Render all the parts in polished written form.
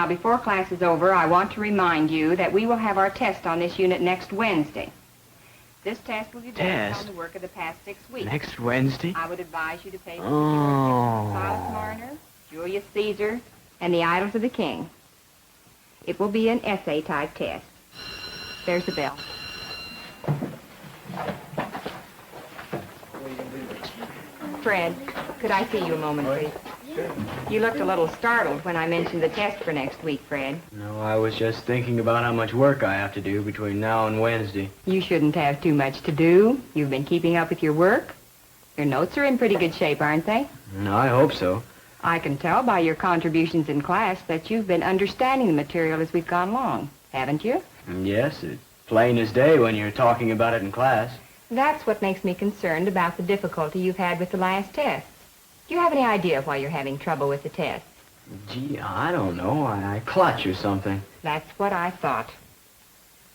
Now, before class is over, I want to remind you that we will have our test on this unit next Wednesday. This test will be based on the work of the past 6 weeks. Next Wednesday? I would advise you to pay Silas Marner, Julius Caesar, and the Idols of the King. It will be an essay-type test. There's the bell. Fred, could I see you a moment, please? Sure. You looked a little startled when I mentioned the test for next week, Fred. No, I was just thinking about how much work I have to do between now and Wednesday. You shouldn't have too much to do. You've been keeping up with your work. Your notes are in pretty good shape, aren't they? No, I hope so. I can tell by your contributions in class that you've been understanding the material as we've gone along, haven't you? Yes, it's plain as day when you're talking about it in class. That's what makes me concerned about the difficulty you've had with the last test. Do you have any idea why you're having trouble with the tests? Gee, I don't know. I clutch or something. That's what I thought.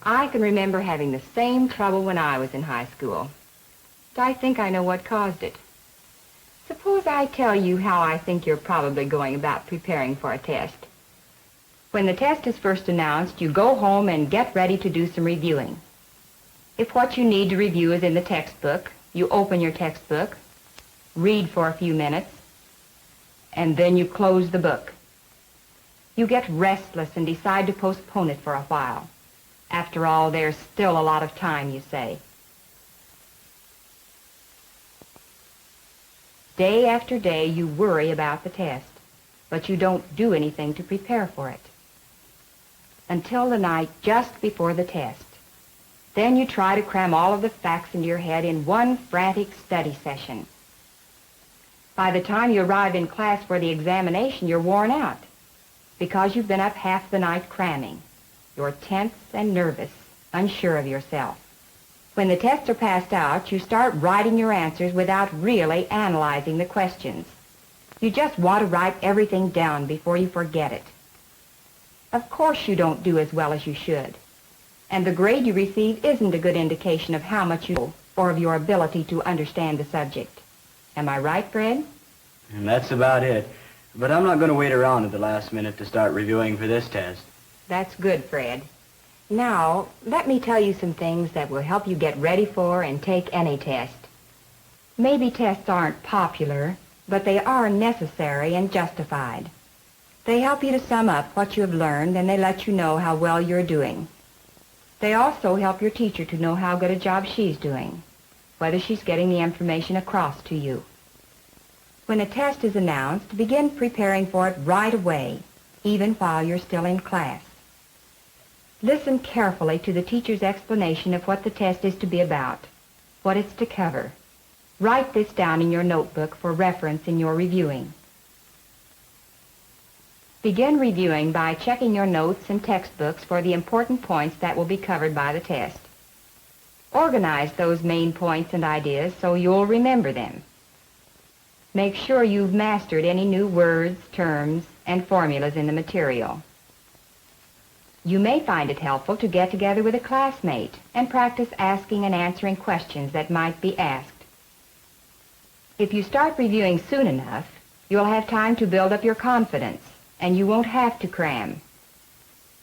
I can remember having the same trouble when I was in high school. But I think I know what caused it. Suppose I tell you how I think you're probably going about preparing for a test. When the test is first announced, you go home and get ready to do some reviewing. If what you need to review is in the textbook, you open your textbook, read for a few minutes, and then you close the book. You get restless and decide to postpone it for a while. After all, there's still a lot of time, you say. Day after day, you worry about the test, but you don't do anything to prepare for it. Until the night just before the test. Then you try to cram all of the facts into your head in one frantic study session. By the time you arrive in class for the examination, you're worn out because you've been up half the night cramming. You're tense and nervous, unsure of yourself. When the tests are passed out, you start writing your answers without really analyzing the questions. You just want to write everything down before you forget it. Of course you don't do as well as you should. And the grade you receive isn't a good indication of how much you know or of your ability to understand the subject. Am I right, Fred? And that's about it. But I'm not going to wait around at the last minute to start reviewing for this test. That's good, Fred. Now, let me tell you some things that will help you get ready for and take any test. Maybe tests aren't popular, but they are necessary and justified. They help you to sum up what you have learned, and they let you know how well you're doing. They also help your teacher to know how good a job she's doing, whether she's getting the information across to you. When a test is announced, begin preparing for it right away, even while you're still in class. Listen carefully to the teacher's explanation of what the test is to be about, what it's to cover. Write this down in your notebook for reference in your reviewing. Begin reviewing by checking your notes and textbooks for the important points that will be covered by the test. Organize those main points and ideas so you'll remember them. Make sure you've mastered any new words, terms, and formulas in the material. You may find it helpful to get together with a classmate and practice asking and answering questions that might be asked. If you start reviewing soon enough, you'll have time to build up your confidence, and you won't have to cram.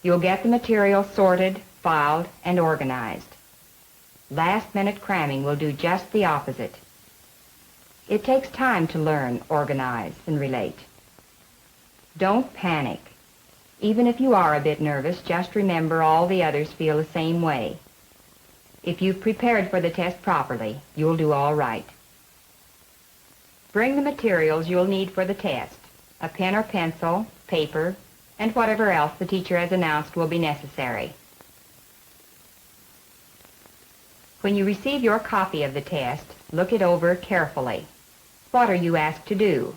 You'll get the material sorted, filed, and organized. Last-minute cramming will do just the opposite. It takes time to learn, organize, and relate. Don't panic. Even if you are a bit nervous, just remember all the others feel the same way. If you've prepared for the test properly, you'll do all right. Bring the materials you'll need for the test, a pen or pencil, paper, and whatever else the teacher has announced will be necessary. When you receive your copy of the test, look it over carefully. What are you asked to do?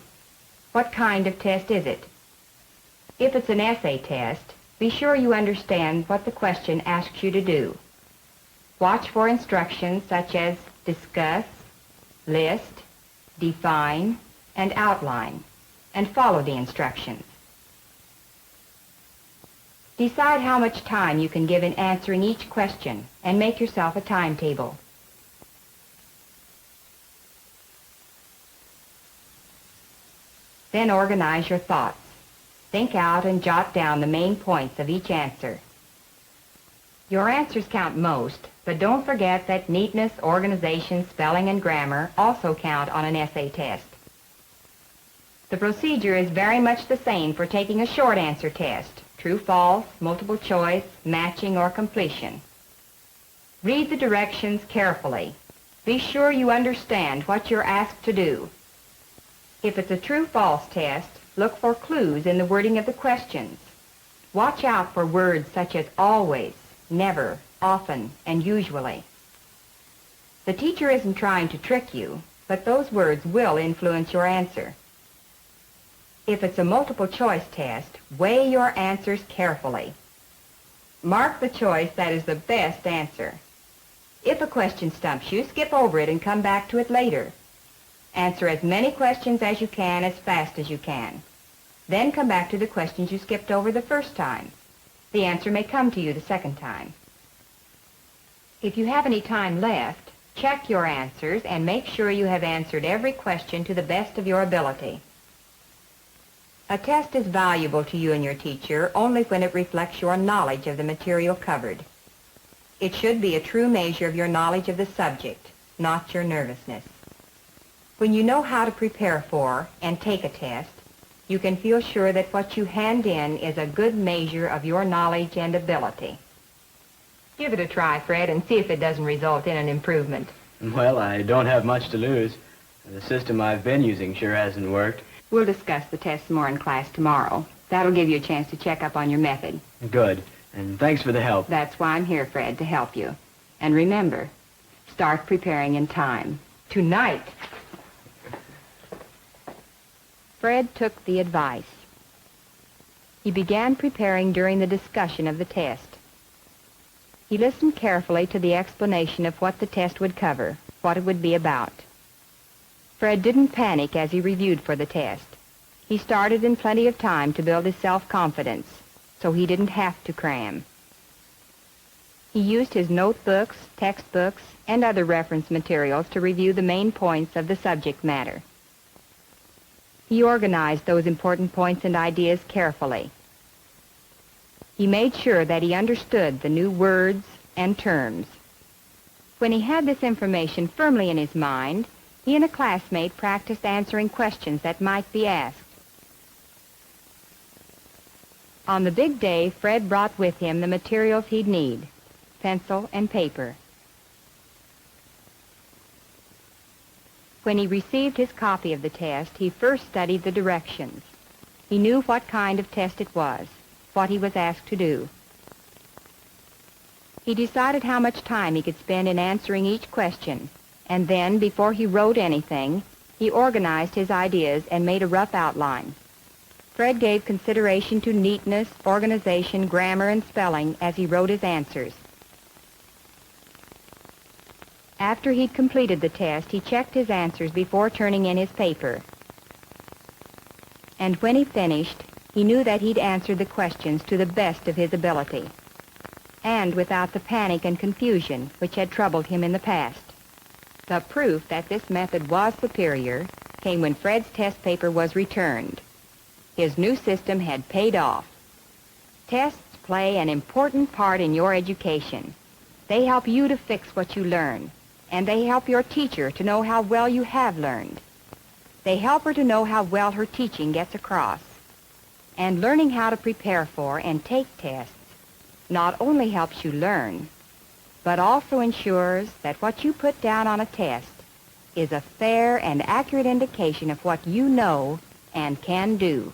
What kind of test is it? If it's an essay test, be sure you understand what the question asks you to do. Watch for instructions such as discuss, list, define, and outline, and follow the instructions. Decide how much time you can give in answering each question and make yourself a timetable. Then organize your thoughts. Think out and jot down the main points of each answer. Your answers count most, but don't forget that neatness, organization, spelling, and grammar also count on an essay test. The procedure is very much the same for taking a short answer test: true, false, multiple choice, matching, or completion. Read the directions carefully. Be sure you understand what you're asked to do. If it's a true-false test, look for clues in the wording of the questions. Watch out for words such as always, never, often, and usually. The teacher isn't trying to trick you, but those words will influence your answer. If it's a multiple choice test, weigh your answers carefully. Mark the choice that is the best answer. If a question stumps you, skip over it and come back to it later. Answer as many questions as you can as fast as you can. Then come back to the questions you skipped over the first time. The answer may come to you the second time. If you have any time left, check your answers and make sure you have answered every question to the best of your ability. A test is valuable to you and your teacher only when it reflects your knowledge of the material covered. It should be a true measure of your knowledge of the subject, not your nervousness. When you know how to prepare for and take a test, you can feel sure that what you hand in is a good measure of your knowledge and ability. Give it a try, Fred, and see if it doesn't result in an improvement. Well, I don't have much to lose. The system I've been using sure hasn't worked. We'll discuss the test more in class tomorrow. That'll give you a chance to check up on your method. Good. And thanks for the help. That's why I'm here, Fred, to help you. And remember, start preparing in time. Tonight. Fred took the advice. He began preparing during the discussion of the test. He listened carefully to the explanation of what the test would cover, what it would be about. Fred didn't panic as he reviewed for the test. He started in plenty of time to build his self-confidence, so he didn't have to cram. He used his notebooks, textbooks, and other reference materials to review the main points of the subject matter. He organized those important points and ideas carefully. He made sure that he understood the new words and terms. When he had this information firmly in his mind, he and a classmate practiced answering questions that might be asked. On the big day, Fred brought with him the materials he'd need: pencil and paper. When he received his copy of the test, he first studied the directions. He knew what kind of test it was, what he was asked to do. He decided how much time he could spend in answering each question, and then, before he wrote anything, he organized his ideas and made a rough outline. Fred gave consideration to neatness, organization, grammar, and spelling as he wrote his answers. After he'd completed the test, he checked his answers before turning in his paper. And when he finished, he knew that he'd answered the questions to the best of his ability, and without the panic and confusion which had troubled him in the past. The proof that this method was superior came when Fred's test paper was returned. His new system had paid off. Tests play an important part in your education. They help you to fix what you learn, and they help your teacher to know how well you have learned. They help her to know how well her teaching gets across. And learning how to prepare for and take tests not only helps you learn, but also ensures that what you put down on a test is a fair and accurate indication of what you know and can do.